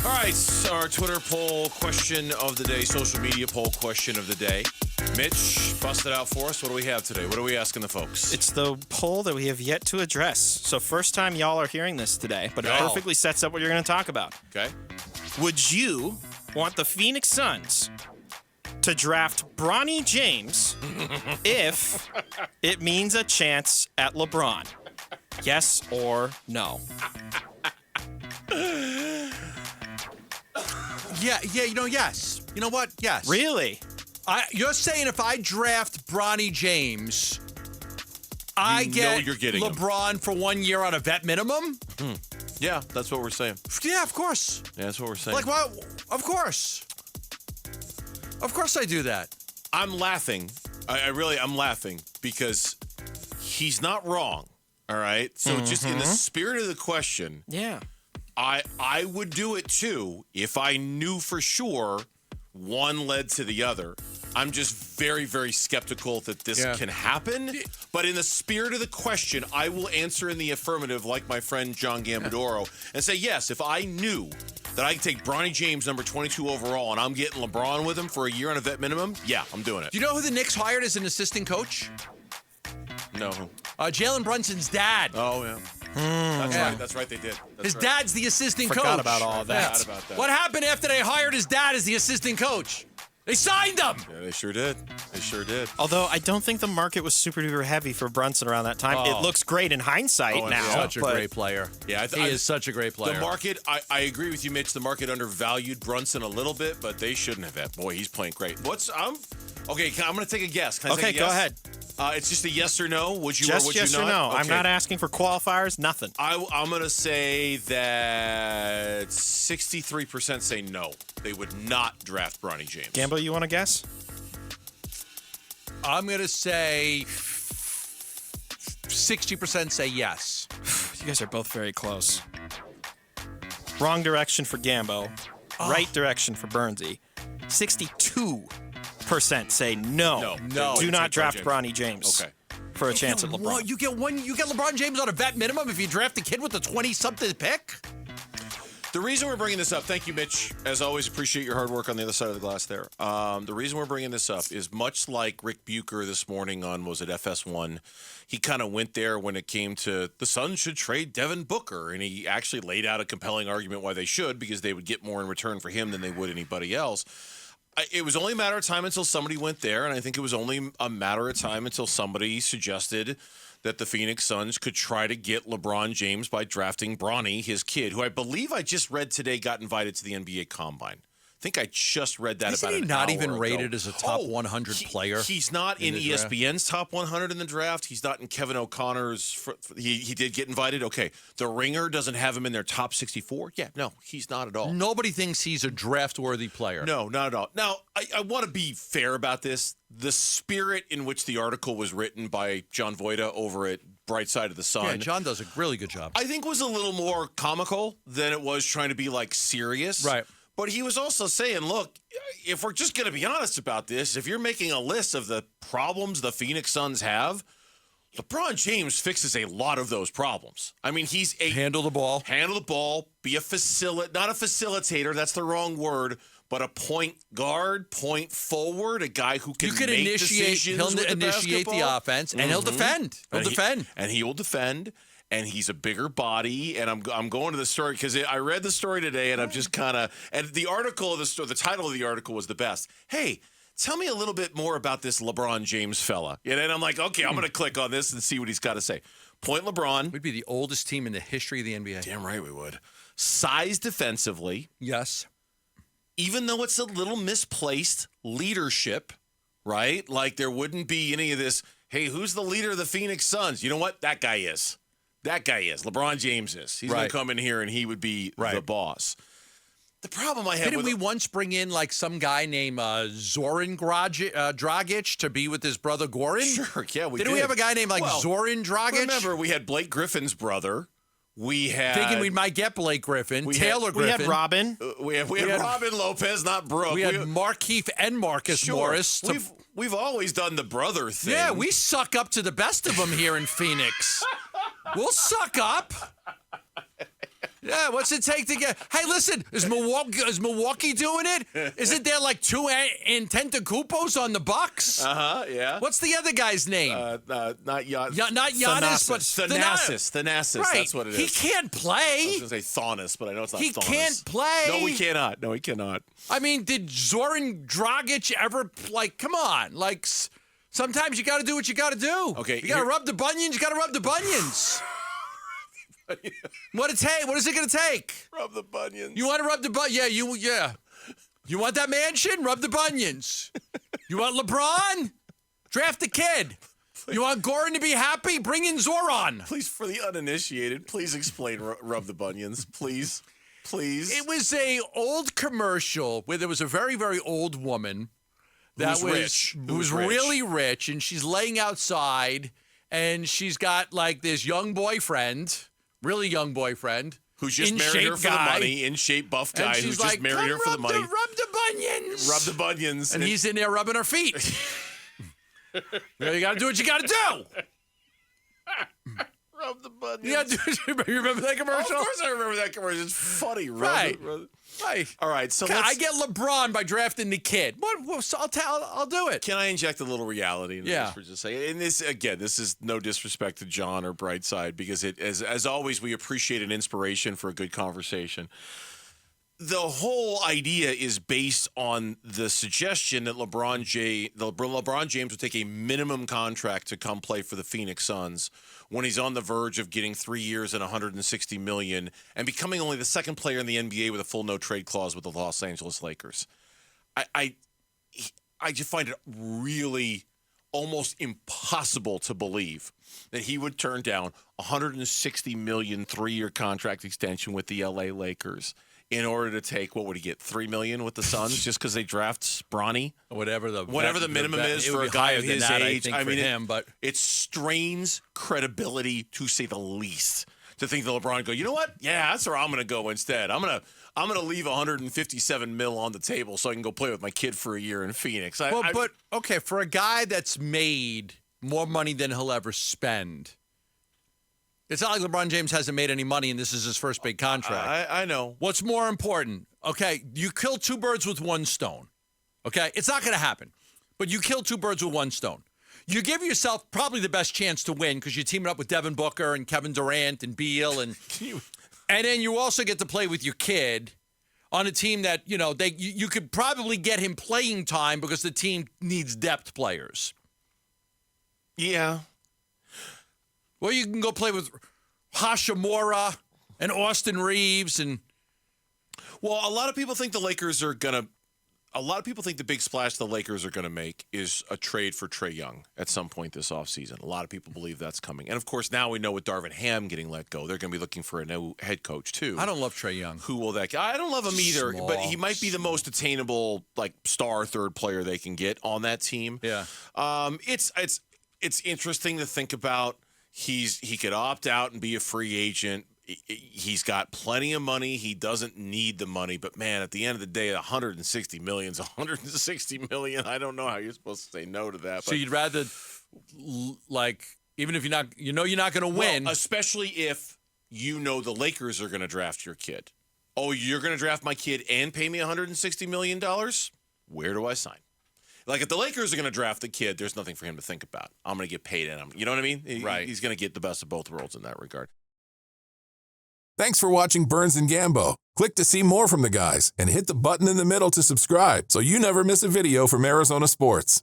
All right, so our Twitter poll question of the day, social media poll question of the day. Mitch, bust it out for us. What do we have today? What are we asking the folks? It's the poll that we have yet to address. So first time y'all are hearing this today, but it perfectly sets up what you're going to talk about. Okay. Would you want the Phoenix Suns to draft Bronny James if it means a chance at LeBron? Yes or no? Yeah, yes. You know what? Yes. Really? You're saying if I draft Bronny James, I get you're getting LeBron for 1 year on a vet minimum? Yeah, that's what we're saying. Yeah, of course. Yeah, that's what we're saying. Like, what? Of course. Of course I do that. I'm laughing. I'm laughing because he's not wrong. All right? So just in the spirit of the question, Yeah. I would do it too if I knew for sure one led to the other. I'm just very, very skeptical that this can happen. But in the spirit of the question, I will answer in the affirmative like my friend John Gambadoro and say, yes, if I knew that I could take Bronny James, number 22 overall, and I'm getting LeBron with him for a year on a vet minimum, yeah, I'm doing it. Do you know who the Knicks hired as an assistant coach? No. Jalen Brunson's dad. Oh, yeah. That's right, they did. His dad's the assistant coach. Forgot about all that. Forgot about that. What happened after they hired his dad as the assistant coach? They signed him. Yeah, they sure did. Although I don't think the market was super duper heavy for Brunson around that time. It looks great in hindsight now. Such a great player. Yeah, he is such a great player. The market, I agree with you, Mitch. The market undervalued Brunson a little bit, but they shouldn't have had. Boy, he's playing great. Okay, I'm going to take a guess. Can I take a guess? Go ahead. It's just a yes or no. Would you Just or would yes you not? or no. Okay. I'm not asking for qualifiers, nothing. I'm going to say that 63% say no. They would not draft Bronny James. Gambo, you want to guess? I'm going to say 60% say yes. You guys are both very close. Wrong direction for Gambo. Right direction for Bernsey. 62% say no. Do not draft Bronny James. Okay. For a chance at LeBron. You get LeBron James on a vet minimum if you draft a kid with a 20-something pick? The reason we're bringing this up, thank you, Mitch. As always, appreciate your hard work on the other side of the glass there. The reason we're bringing this up is much like Rick Bucher this morning on, was it FS1? He kind of went there when it came to the Suns should trade Devin Booker, and he actually laid out a compelling argument why they should, because they would get more in return for him than they would anybody else. It was only a matter of time until somebody went there, and I think it was only a matter of time until somebody suggested that the Phoenix Suns could try to get LeBron James by drafting Bronny, his kid, who I believe I just read today got invited to the NBA Combine. I think I just read that Isn't about he an not hour even ago. rated as a top 100 player? He's not in ESPN's top 100 in the draft. He's not in Kevin O'Connor's. He did get invited. Okay. The Ringer doesn't have him in their top 64. Yeah, no, he's not at all. Nobody thinks he's a draft-worthy player. No, not at all. Now, I want to be fair about this. The spirit in which the article was written by John Voida over at Bright Side of the Sun. Yeah, John does a really good job. I think was a little more comical than it was trying to be like serious. Right. But he was also saying, look, if we're just going to be honest about this, if you're making a list of the problems the Phoenix Suns have, LeBron James fixes a lot of those problems. I mean, he's a handle the ball, be a not a facilitator. That's the wrong word. But a point guard, point forward, a guy who can make decisions. He'll with initiate the offense, and he'll defend. He will defend. And he's a bigger body, and I'm going to the story because I read the story today, and I'm just kind of, and the article of the story, the title of the article was the best. Hey, tell me a little bit more about this LeBron James fella. And then I'm like, okay, I'm going to click on this and see what he's got to say. Point LeBron. We'd be the oldest team in the history of the NBA. Damn right we would. Size defensively. Yes. Even though it's a little misplaced leadership, right? Like there wouldn't be any of this, hey, who's the leader of the Phoenix Suns? You know what? That guy is. LeBron James is. He's going to come in here and he would be the boss. The problem I have Didn't we once bring in like some guy named Zoran Dragic to be with his brother Goran? Sure, yeah, we did. Didn't we have a guy named Zoran Dragic? Remember, we had Blake Griffin's brother. We had thinking we might get Blake Griffin, Taylor Griffin. We had Robin. We had Robin Lopez, not Brooke. We had Markieff and Marcus Morris. We've always done the brother thing. Yeah, we suck up to the best of them here in Phoenix. We'll suck up. Yeah, what's it take to get? Hey, listen, is Milwaukee doing it? Isn't there like two Antetokounmpos on the Bucks? Yeah. What's the other guy's name? Not Giannis. Not Giannis, but Thanasis. Right. That's what it is. He can't I play. was going to say Thaunis, but I know it's not He Thaunis. can't play. No, we cannot. No, he cannot. I mean, did Zoran Dragic ever, come on. Sometimes you got to do what you got to do. Okay, You got to rub the bunions. You got to rub the bunions. What is it going to take? Rub the bunions. You want to rub the bunions? Yeah. You want that mansion? Rub the bunions. You want LeBron? Draft the kid. You want Goran to be happy? Bring in Zoran. Please, for the uninitiated, please explain rub the bunions. Please. It was a old commercial where there was a very, very old woman that who's rich. Really rich, and she's laying outside, and she's got like this young boyfriend, really young boyfriend, who's just in married shape her for guy, the money, in shape buff guy and who's she's just like, married her for the money. Rub the bunions. Rub the bunions. And he's in there rubbing her feet. You got to do what you got to do. Rub the bunions. You remember that commercial? Of course I remember that commercial. It's funny. Right. Right. All right. So I get LeBron by drafting the kid. I'll do it. Can I inject a little reality into Yeah. this for just a second? And this is no disrespect to John or Brightside, because as always, we appreciate an inspiration for a good conversation. The whole idea is based on the suggestion that LeBron James would take a minimum contract to come play for the Phoenix Suns when he's on the verge of getting 3 years and $160 million and becoming only the second player in the NBA with a full no trade clause with the Los Angeles Lakers. I just find it really almost impossible to believe that he would turn down $160 million 3-year contract extension with the LA Lakers in order to take, what would he get, $3 million with the Suns just because they draft Bronny? Whatever the minimum is it for would a be guy higher of than his that, age. I mean, for him, but it strains credibility to say the least to think that LeBron would go, you know what? Yeah, that's where I'm going to go instead. I'm gonna leave $157 million on the table so I can go play with my kid for a year in Phoenix. But okay, for a guy that's made more money than he'll ever spend. It's not like LeBron James hasn't made any money and this is his first big contract. I know. What's more important? Okay, you kill two birds with one stone. Okay, it's not going to happen, but you kill two birds with one stone. You give yourself probably the best chance to win because you're teaming up with Devin Booker and Kevin Durant and Beal, and then you also get to play with your kid on a team that you could probably get him playing time because the team needs depth players. Yeah. Well, you can go play with Hashimura and Austin Reeves and. Well, a lot of people think the big splash the Lakers are gonna make is a trade for Trae Young at some point this offseason. A lot of people believe that's coming, and of course now we know with Darvin Ham getting let go, they're gonna be looking for a new head coach too. I don't love Trae Young. Who will that guy? I don't love him either, Small. but he might be the most attainable star third player they can get on that team. Yeah. It's interesting to think about. He could opt out and be a free agent. He's got plenty of money. He doesn't need the money. But, man, at the end of the day, $160 million is $160 million. I don't know how you're supposed to say no to that. So you'd rather, even if you're not going to win. Well, especially if you know the Lakers are going to draft your kid. Oh, you're going to draft my kid and pay me $160 million? Where do I sign? If the Lakers are going to draft the kid, there's nothing for him to think about. I'm going to get paid, and you know what I mean? Right. He's going to get the best of both worlds in that regard. Thanks for watching Burns and Gambo. Click to see more from the guys and hit the button in the middle to subscribe so you never miss a video from Arizona sports.